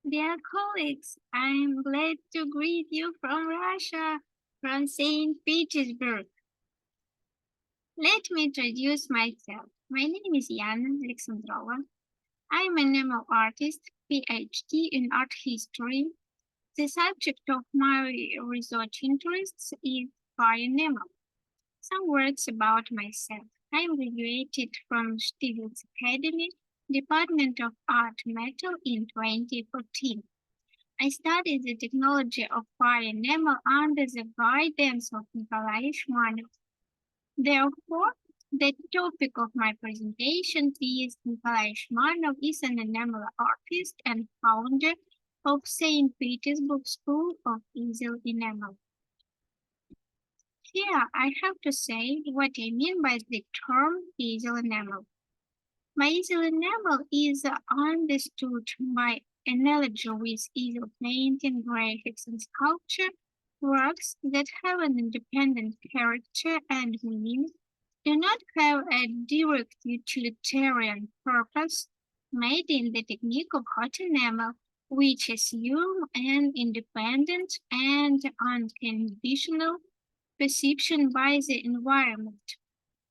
Dear colleagues, I'm glad to greet you from Russia, from St. Petersburg. Let me introduce myself. My name is Yana Alexandrova. I'm an enamel artist, PhD in art history. The subject of my research interests is fire enamel. Some words about myself. I graduated from Stiglitz Academy, Department of Art Metal in 2014. I studied the technology of fire enamel under the guidance of Nikolay Yashmanov. Therefore, the topic of my presentation is Nikolay Yashmanov is an enamel artist and founder of St. Petersburg School of Easel Enamel. Here I have to say what I mean by the term easel enamel. By easel enamel is understood by analogy with easel painting, graphics, and sculpture, works that have an independent character and meaning, do not have a direct utilitarian purpose, made in the technique of hot enamel, which assume an independent and unconditional perception by the environment.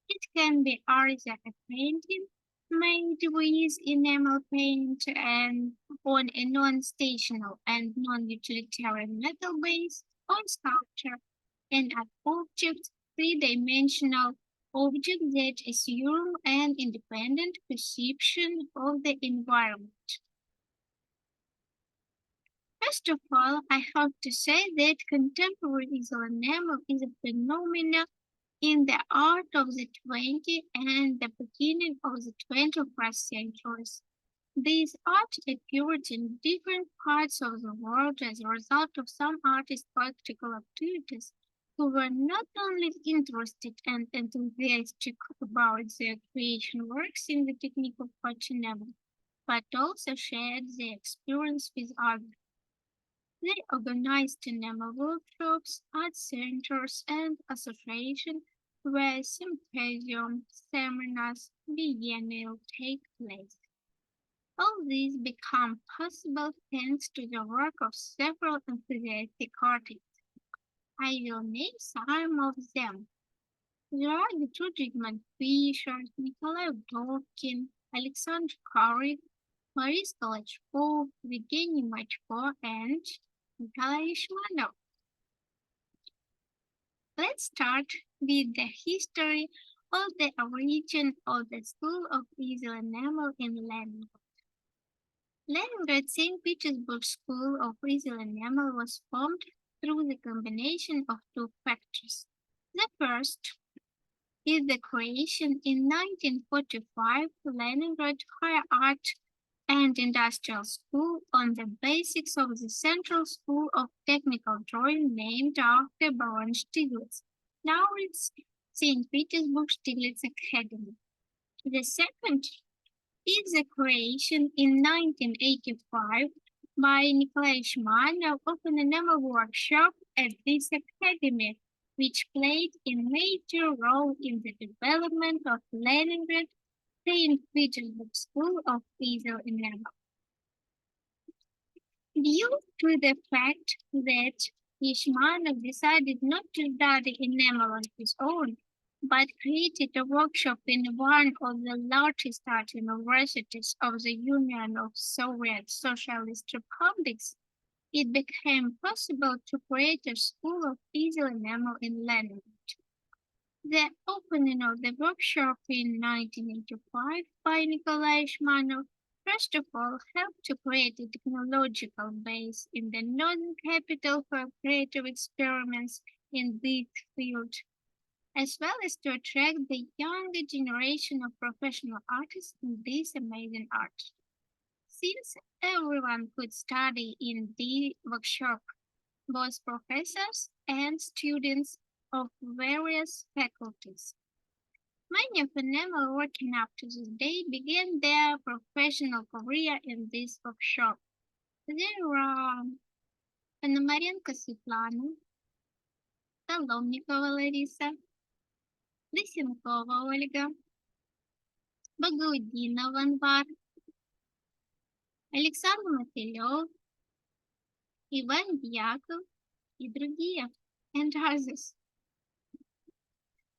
It can be either a painting made with enamel paint and on a non-stational and non-utilitarian metal base, or sculpture, an object, three-dimensional object that assume an independent perception of the environment. First of all, I have to say that contemporary easel enamel is a phenomenon in the art of the 20th and the beginning of the 21st centuries. These art appeared in different parts of the world as a result of some artists' practical activities who were not only interested and enthusiastic about their creation works in the technique of hot enamel, but also shared their experience with others. They organized enamel workshops, art centers, and associations where symposiums, seminars, biennial take place. All these become possible thanks to the work of several enthusiastic artists. I will name some of them. There are the two Digmund Fishers, Nikolay Dovkin, Alexander Korik, Maris Kalachkov, Evgeny Machko, and Nikolay Yashmanov. Let's start with the history of the origin of the School of Easel Enamel in Leningrad. Leningrad St. Petersburg School of Easel Enamel was formed through the combination of two factors. The first is the creation in 1945 Leningrad Higher Art and Industrial School on the basics of the Central School of Technical Drawing named after Baron Stiglitz. Now it's St. Petersburg Stiglitz Academy. The second is the creation in 1985 by Nikolay Yashmanov of an enamel workshop at this academy, which played a major role in the development of Leningrad St. Petersburg School of Easel Enamel. Due to the fact that Yashmanov decided not to study enamel on his own, but created a workshop in one of the largest art universities of the Union of Soviet Socialist Republics, it became possible to create a school of easel enamel in Leningrad. The opening of the workshop in 1985 by Nikolay Yashmanov first of all helped to create a technological base in the northern capital for creative experiments in this field, as well as to attract the younger generation of professional artists in this amazing art. Since everyone could study in the workshop, both professors and students of various faculties. Many of the enamel working up to this day began their professional career in this workshop. There are Ponomarenko Svetlana, Соломникова Larisa, Лысенкова Ольга, Багаудинов Анвар, Александр Мотылев, Ivan Yakov и другие, and others.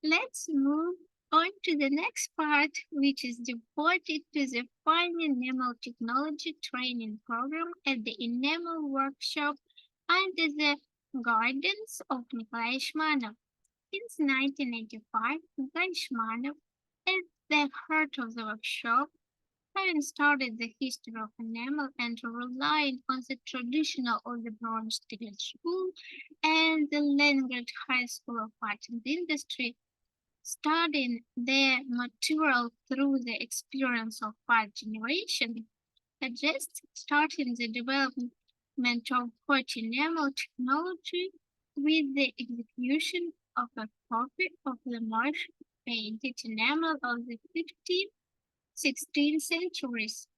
Let's move on to the next part, which is devoted to the fine enamel technology training program at the enamel workshop under the guidance of Nikolay Yashmanov. Since 1985, Nikolay Yashmanov, at the heart of the workshop, having started the history of enamel and relying on the traditional Old State School and the Leningrad High School of Art and Industry, studying their material through the experience of 5 generations, suggests starting the development of hot enamel technology with the execution of a copy of the marsh painted enamel of the 15th, 16th centuries.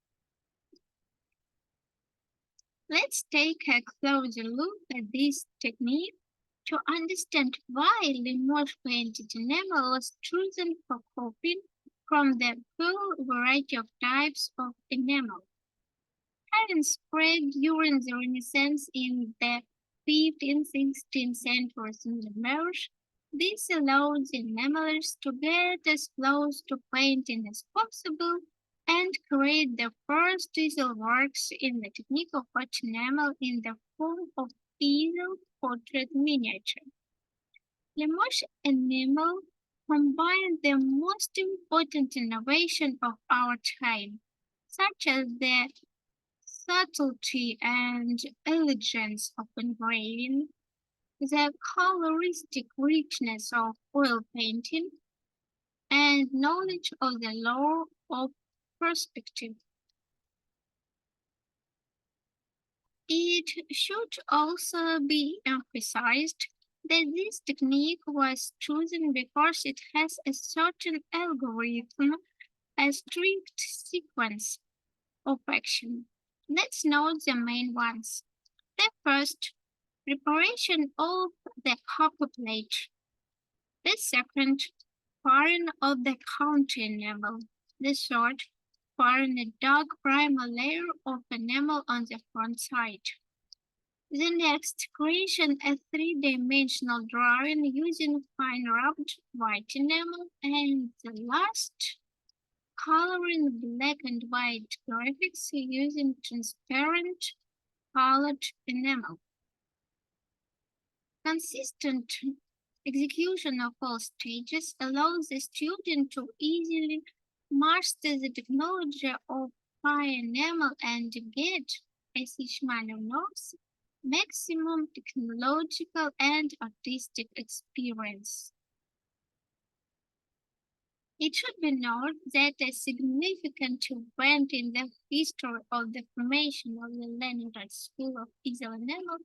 Let's take a closer look at this technique to understand why Limoges painted enamel was chosen for copying from the full variety of types of enamel. Having spread during the Renaissance in the 15th and 16th centuries in the Marsh, this allowed the enamelers to get as close to painting as possible and create the first easel works in the technique of hot enamel in the form of easel portrait miniature. Limoges enamel combined the most important innovation of our time, such as the subtlety and elegance of engraving, the coloristic richness of oil painting, and knowledge of the law of perspective. It should also be emphasized that this technique was chosen because it has a certain algorithm, a strict sequence of action. Let's note the main ones. The first, preparation of the copper plate. The second, pouring of the counter enamel. The third, pouring a dark primer layer of enamel on the front side. The next, creation a three-dimensional drawing using fine rubbed white enamel. And the last, coloring black and white graphics using transparent colored enamel. Consistent execution of all stages allows the student to easily master the technology of fine enamel and get, as Yashmanov notes, maximum technological and artistic experience. It should be noted that a significant event in the history of the formation of the Leningrad School of Easel Enamel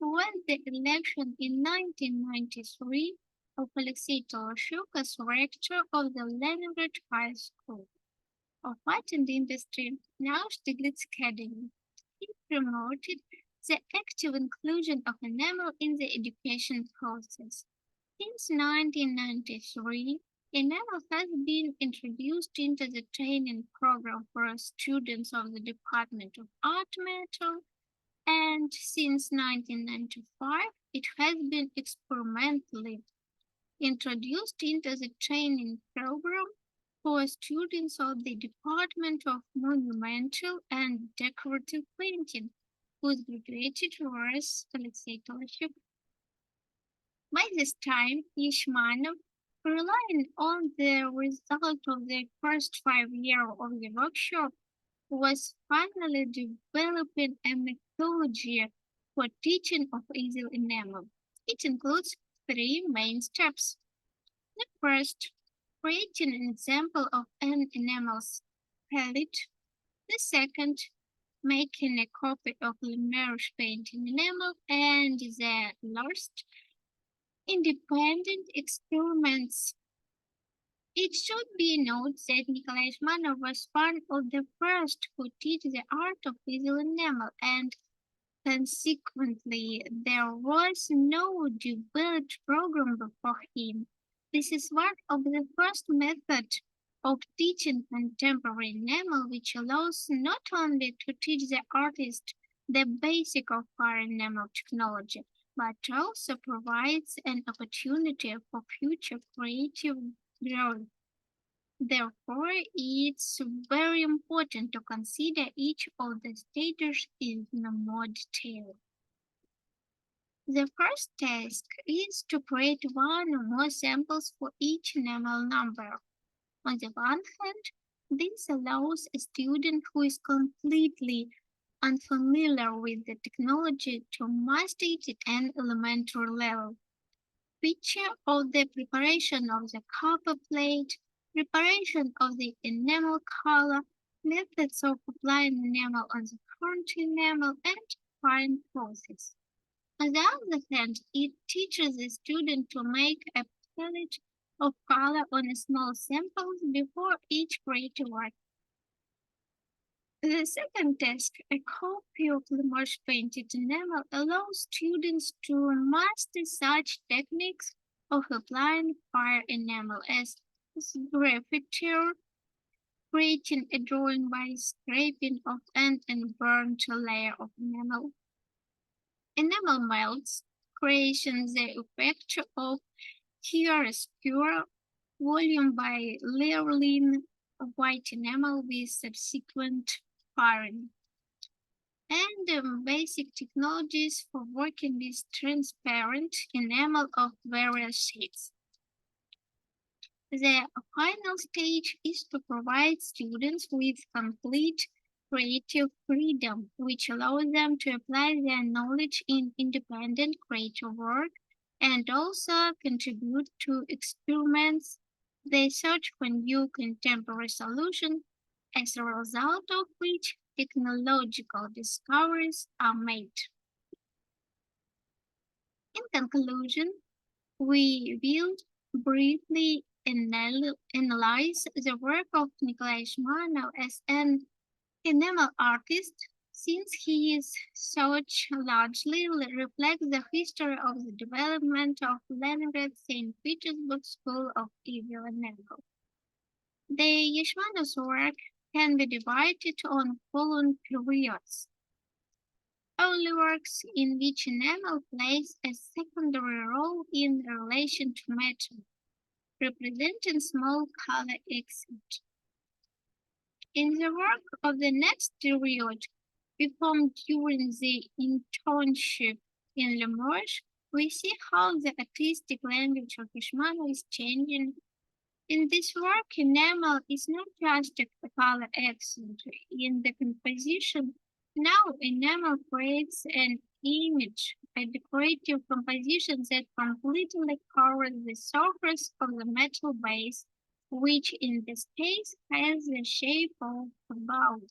was the election in 1993 of Alexei Toloshuk as rector of the Leningrad High School of Art and Industry, now Stiglitz Academy. He promoted the active inclusion of enamel in the education process. Since 1993, enamel has been introduced into the training program for students of the Department of Art Metal, and since 1995, it has been experimentally introduced into the training program for students of the Department of Monumental and Decorative Painting, whose graduated was Alexei Toloshuk. By this time, Yashmanov, relying on the result of the first 5 years of the workshop, was finally developing a methodology for teaching of easel enamel. It includes 3 main steps. The first, creating an example of an enamel palette. The second, making a copy of Limoges painting enamel. And the last, independent experiments. It should be noted that Nikolay Yashmanov was one of the first who taught the art of easel enamel, and consequently there was no developed program before him. This is one of the first methods of teaching contemporary enamel which allows not only to teach the artist the basic of foreign nanotechnology, but also provides an opportunity for future creative growth. Therefore, it's very important to consider each of the stages in more detail. The first task is to create one or more samples for each enamel number. On the one hand, this allows a student who is completely unfamiliar with the technology to master it at an elementary level. Picture of the preparation of the copper plate, preparation of the enamel color, methods of applying enamel on the current enamel, and fine process. On the other hand, it teaches the student to make a palette of color on small samples before each creative work. The second task, a copy of the marsh painted enamel, allows students to master such techniques of applying fire enamel as graffiti, creating a drawing by scraping off an unburnt layer of enamel. Enamel melts, creating the effect of chiaroscuro volume by layering white enamel with subsequent firing. And basic technologies for working with transparent enamel of various shades. The final stage is to provide students with complete creative freedom, which allows them to apply their knowledge in independent creative work and also contribute to experiments. They search for new contemporary solutions, as a result of which technological discoveries are made. In conclusion, we will briefly analyze the work of Nikolay Yashmanov as an enamel artist, since his search largely reflects the history of the development of Leningrad St. Petersburg School of Evil Enamel. The Yashmanov's work can be divided on following periods. Early works in which enamel plays a secondary role in relation to matter, representing small color accent. In the work of the next period, performed during the internship in Limoges, we see how the artistic language of Yashmanov is changing. In this work, enamel is not just a color accent in the composition. Now, enamel creates an image, a decorative composition that completely covers the surface of the metal base, which in this case has the shape of a bowl.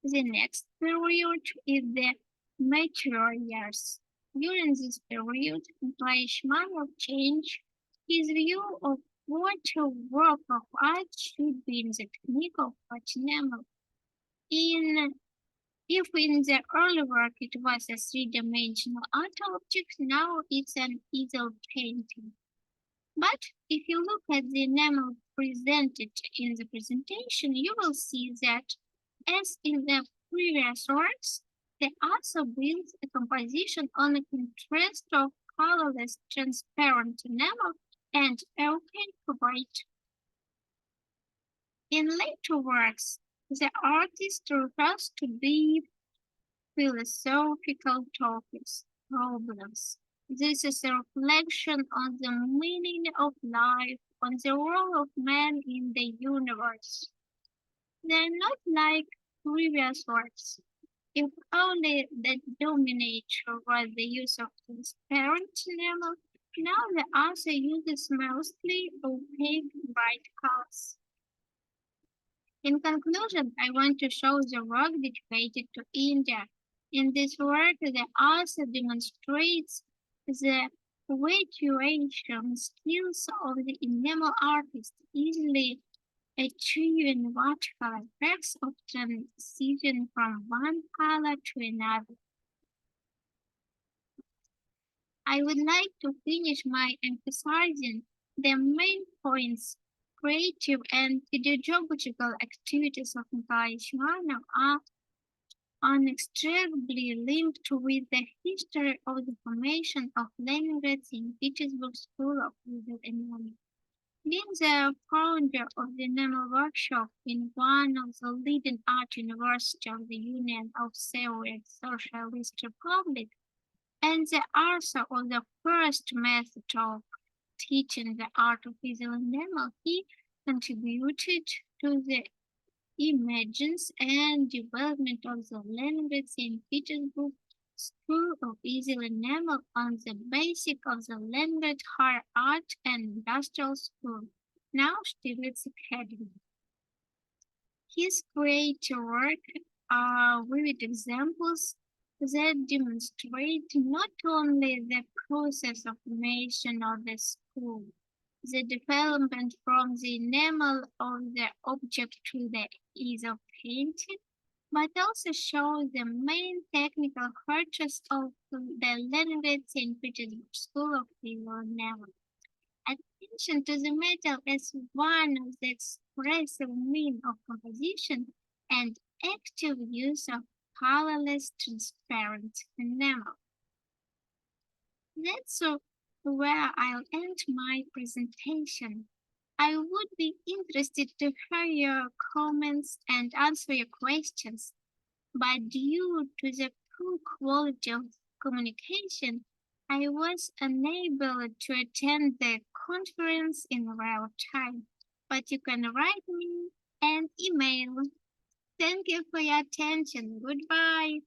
The next period is the mature years. During this period, Yashmanov changed his view of what a work of art should be in the technique of enamel. If in the early work it was a three-dimensional art object, now it's an easel painting. But if you look at the enamel presented in the presentation, you will see that, as in the previous works, the author builds a composition on a contrast of colorless transparent enamel and opaque white. In later works, the artist refers to deep philosophical topics, problems. This is a reflection on the meaning of life, on the role of man in the universe. They're not like previous works. If only the dominator was the use of transparent enamel, now the author uses mostly opaque bright colors. In conclusion, I want to show the work dedicated to India. In this work, the author demonstrates the graduation skills of the enamel artist, easily achieving vertical effects of transition from one color to another. I would like to finish by emphasizing the main points. Creative and pedagogical activities of Nikolay Yashmanov are inextricably linked with the history of the formation of Leningrad in Petersburg School of Visual Engineering. Being the founder of the Enamel Workshop in one of the leading art universities of the Union of Soviet Socialist Republic, and the author of the first method of teaching the art of visual enamel, he contributed to the emergence and development of the Leningrad St. Petersburg School of Visual Enamel on the basis of the Leningrad Higher Art and Industrial School, now Stiglitz Academy. His creative work are vivid examples that demonstrate not only the process of formation of the school, the development from the enamel of the object to the ease of painting, but also show the main technical features of the Leningrad St. Petersburg School of Visual Enamel. Attention to the metal as one of the expressive means of composition and active use of colorless transparent enamel. That's where I'll end my presentation. I would be interested to hear your comments and answer your questions, but due to the poor quality of communication, I was unable to attend the conference in real time, but you can write me and email. Thank you for your attention. Goodbye.